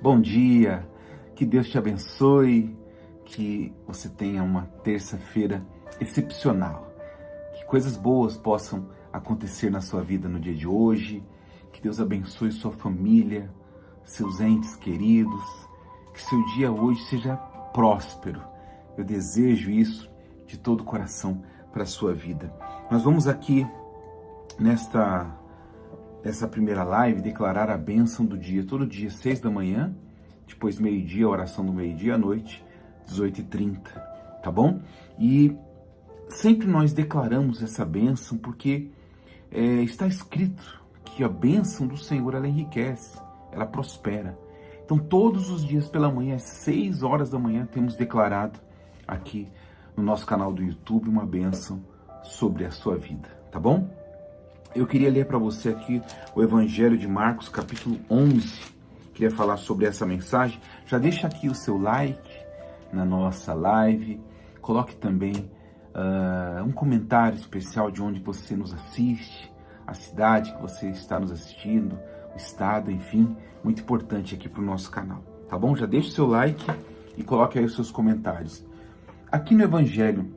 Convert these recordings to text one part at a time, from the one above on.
Bom dia, que Deus te abençoe, que você tenha uma terça-feira excepcional, que coisas boas possam acontecer na sua vida no dia de hoje, que Deus abençoe sua família, seus entes queridos, que seu dia hoje seja próspero. Eu desejo isso de todo o coração para a sua vida. Nós vamos aqui essa primeira live, declarar a bênção do dia, todo dia, 6 da manhã, depois meio-dia, oração do meio-dia à noite, 18h30, tá bom? E sempre nós declaramos essa bênção porque está escrito que a bênção do Senhor, ela enriquece, ela prospera. Então, todos os dias pela manhã, às 6 horas da manhã, temos declarado aqui no nosso canal do YouTube uma bênção sobre a sua vida, tá bom? Eu queria ler para você aqui o Evangelho de Marcos, capítulo 11. Queria falar sobre essa mensagem. Já deixa aqui o seu like na nossa live. Coloque também um comentário especial de onde você nos assiste, a cidade que você está nos assistindo, o estado, enfim. Muito importante aqui para o nosso canal, tá bom? Já deixa o seu like e coloque aí os seus comentários. Aqui no Evangelho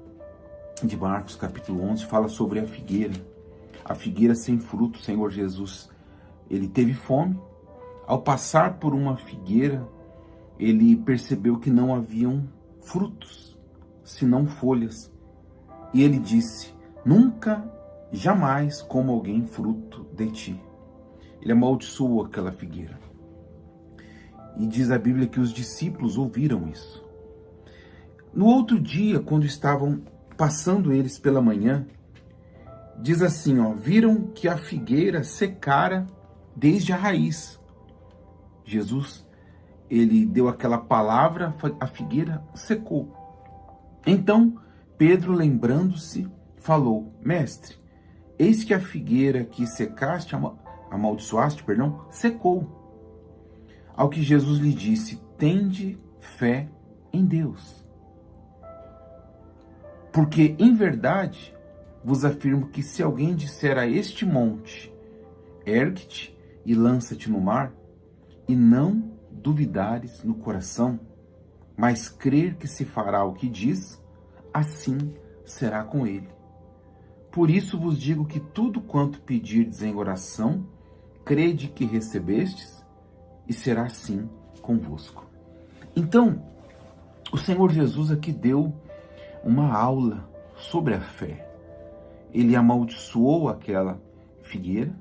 de Marcos, capítulo 11, fala sobre a figueira. A figueira sem fruto. O Senhor Jesus, ele teve fome. Ao passar por uma figueira, ele percebeu que não haviam frutos, senão folhas. E ele disse: nunca, jamais coma alguém fruto de ti. Ele amaldiçoou aquela figueira. E diz a Bíblia que os discípulos ouviram isso. No outro dia, quando estavam passando eles pela manhã, diz assim, viram que a figueira secara desde a raiz. Jesus, ele deu aquela palavra, a figueira secou. Então, Pedro, lembrando-se, falou: mestre, eis que a figueira que amaldiçoaste, secou. Ao que Jesus lhe disse: tende fé em Deus. Porque, em verdade, vos afirmo que se alguém disser a este monte, ergue-te e lança-te no mar, e não duvidares no coração, mas crer que se fará o que diz, assim será com ele. Por isso vos digo que tudo quanto pedirdes em oração, crede que recebestes, e será assim convosco. Então, o Senhor Jesus aqui deu uma aula sobre a fé. Ele amaldiçoou aquela figueira.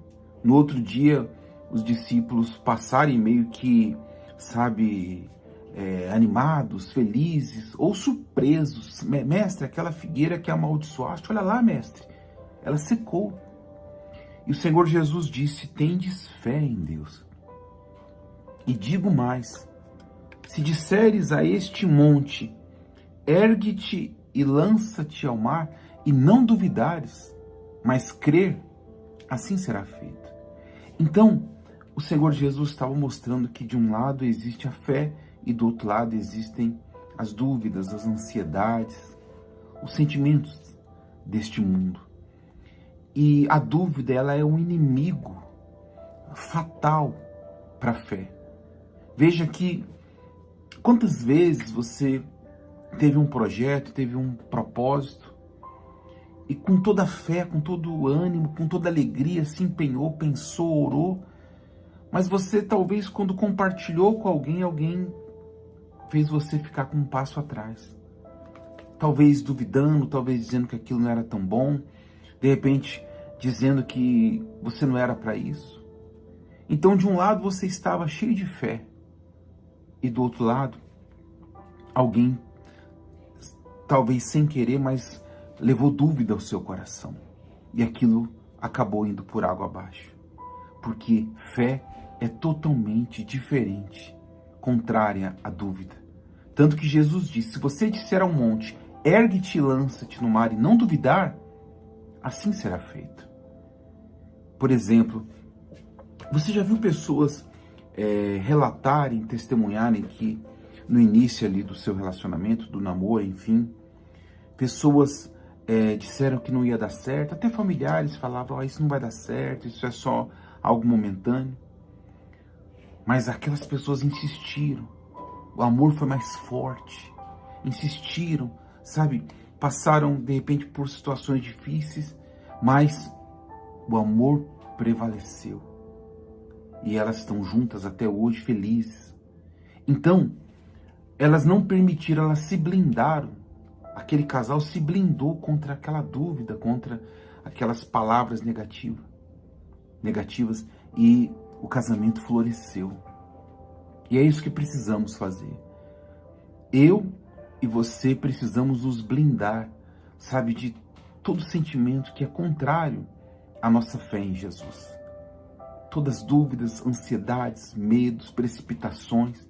No outro dia, os discípulos passaram meio que, animados, felizes ou surpresos. Mestre, aquela figueira que amaldiçoaste, olha lá, mestre, ela secou. E o Senhor Jesus disse: tendes fé em Deus. E digo mais, se disseres a este monte, ergue-te e lança-te ao mar, e não duvidares, mas crer, assim será feito. Então, o Senhor Jesus estava mostrando que de um lado existe a fé e do outro lado existem as dúvidas, as ansiedades, os sentimentos deste mundo. E a dúvida, ela é um inimigo fatal para a fé. Veja que quantas vezes você teve um projeto, teve um propósito, e com toda a fé, com todo o ânimo, com toda a alegria, se empenhou, pensou, orou, mas você talvez quando compartilhou com alguém fez você ficar com um passo atrás. Talvez duvidando, talvez dizendo que aquilo não era tão bom, de repente dizendo que você não era para isso. Então, de um lado você estava cheio de fé, e do outro lado, alguém, talvez sem querer, mas levou dúvida ao seu coração. E aquilo acabou indo por água abaixo. Porque fé é totalmente diferente, contrária à dúvida. Tanto que Jesus disse: se você disser ao monte, ergue-te e lança-te no mar, e não duvidar, assim será feito. Por exemplo, você já viu pessoas relatarem, testemunharem que no início ali do seu relacionamento, do namoro, enfim, pessoas disseram que não ia dar certo, até familiares falavam: isso não vai dar certo, isso é só algo momentâneo. Mas aquelas pessoas insistiram. O amor foi mais forte. Insistiram, sabe? Passaram, de repente, por situações difíceis, mas o amor prevaleceu. E elas estão juntas até hoje, felizes. Então, elas não permitiram, elas se blindaram. Aquele casal se blindou contra aquela dúvida, contra aquelas palavras negativas, e o casamento floresceu. E é isso que precisamos fazer. Eu e você precisamos nos blindar, sabe, de todo sentimento que é contrário à nossa fé em Jesus. Todas as dúvidas, ansiedades, medos, precipitações.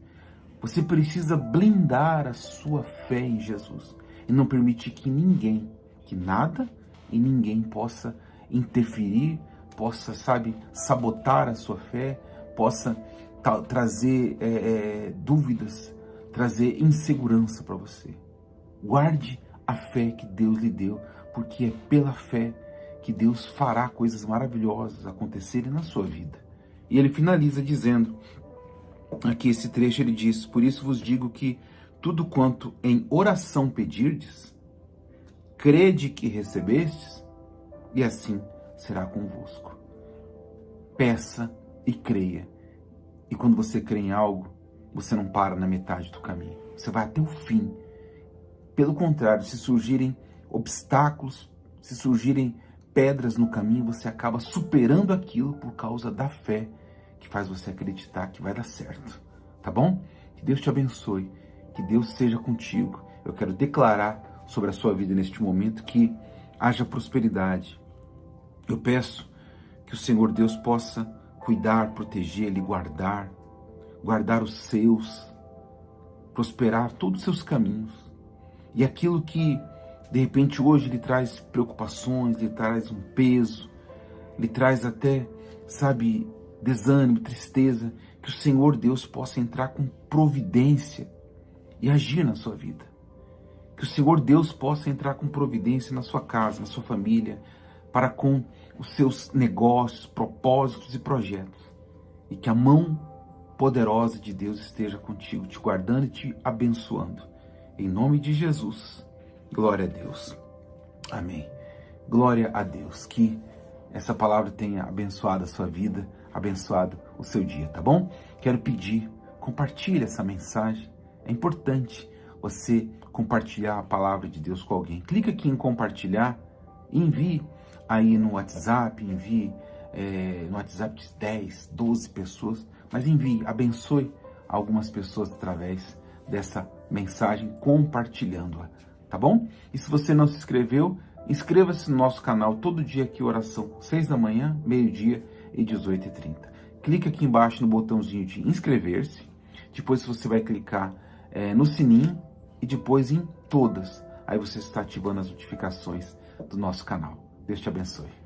Você precisa blindar a sua fé em Jesus e não permitir que ninguém, que nada e ninguém possa interferir, possa, sabe, sabotar a sua fé, possa trazer dúvidas, trazer insegurança para você. Guarde a fé que Deus lhe deu, porque é pela fé que Deus fará coisas maravilhosas acontecerem na sua vida. E ele finaliza dizendo, aqui esse trecho ele diz: por isso vos digo que tudo quanto em oração pedirdes, crede que recebestes, e assim será convosco. Peça e creia. E quando você crê em algo, você não para na metade do caminho. Você vai até o fim. Pelo contrário, se surgirem obstáculos, se surgirem pedras no caminho, você acaba superando aquilo por causa da fé que faz você acreditar que vai dar certo. Tá bom? Que Deus te abençoe. Que Deus seja contigo. Eu quero declarar sobre a sua vida neste momento que haja prosperidade. Eu peço que o Senhor Deus possa cuidar, proteger, lhe guardar os seus, prosperar todos os seus caminhos. E aquilo que, de repente, hoje lhe traz preocupações, lhe traz um peso, lhe traz até, sabe, desânimo, tristeza, que o Senhor Deus possa entrar com providência e agir na sua vida. Que o Senhor Deus possa entrar com providência na sua casa, na sua família, para com os seus negócios, propósitos e projetos. E que a mão poderosa de Deus esteja contigo, te guardando e te abençoando. Em nome de Jesus. Glória a Deus. Amém. Glória a Deus. Que essa palavra tenha abençoado a sua vida, abençoado o seu dia, tá bom? Quero pedir, compartilhe essa mensagem. É importante você compartilhar a palavra de Deus com alguém. Clica aqui em compartilhar e envie aí no WhatsApp, envie no WhatsApp de 10, 12 pessoas, mas envie, abençoe algumas pessoas através dessa mensagem, compartilhando-a, tá bom? E se você não se inscreveu, inscreva-se no nosso canal, todo dia aqui oração, 6 da manhã, meio-dia e 18h30. Clica aqui embaixo no botãozinho de inscrever-se, depois você vai clicar no sininho e depois em todas, aí você está ativando as notificações do nosso canal. Deus te abençoe.